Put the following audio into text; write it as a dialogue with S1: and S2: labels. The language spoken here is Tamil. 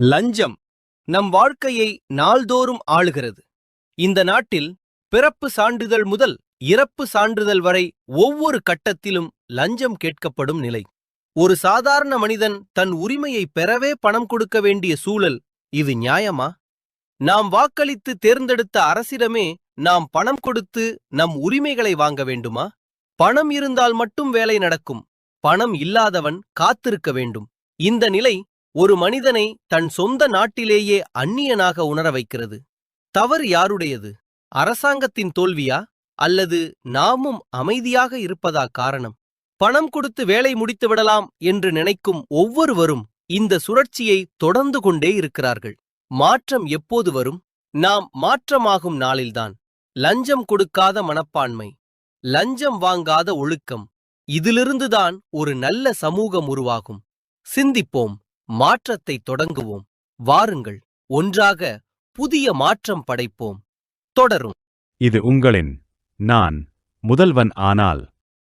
S1: லஞ்சம் நம் வாழ்க்கையை நாள்தோறும் ஆளுகிறது. இந்த நாட்டில் பிறப்பு சான்றிதழ் முதல் இறப்பு சான்றிதழ் வரை ஒவ்வொரு கட்டத்திலும் லஞ்சம் கேட்கப்படும் நிலை. ஒரு சாதாரண மனிதன் தன் உரிமையை பெறவே பணம் கொடுக்க வேண்டிய சூழல். இது நியாயமா? நாம் வாக்களித்து தேர்ந்தெடுத்த அரசிடமே நாம் பணம் கொடுத்து நம் உரிமைகளை வாங்க வேண்டுமா? பணம் இருந்தால் மட்டும் வேலை நடக்கும். பணம் இல்லாதவன் காத்திருக்க வேண்டும். இந்த நிலை ஒரு மனிதனை தன் சொந்த நாட்டிலேயே அந்நியனாக உணர வைக்கிறது. தவறு யாருடையது? அரசாங்கத்தின் தோல்வியா அல்லது நாமும் அமைதியாக இருப்பதா காரணம்? பணம் கொடுத்து வேலை முடித்து விடலாம் என்று நினைக்கும் ஒவ்வொருவரும் இந்த சுழற்சியை தொடர்ந்து கொண்டே இருக்கிறார்கள். மாற்றம் எப்போது வரும்? நாம் மாற்றமாகும் நாளில்தான். லஞ்சம் கொடுக்காத மனப்பான்மை, லஞ்சம் வாங்காத ஒழுக்கம், இதிலிருந்துதான் ஒரு நல்ல சமூகம் உருவாகும். சிந்திப்போம், மாற்றத்தை தொடங்குவோம். வாருங்கள், ஒன்றாக புதிய மாற்றம் படைப்போம். தொடரும்.
S2: இது உங்களின் நான் முதல்வன் ஆனால்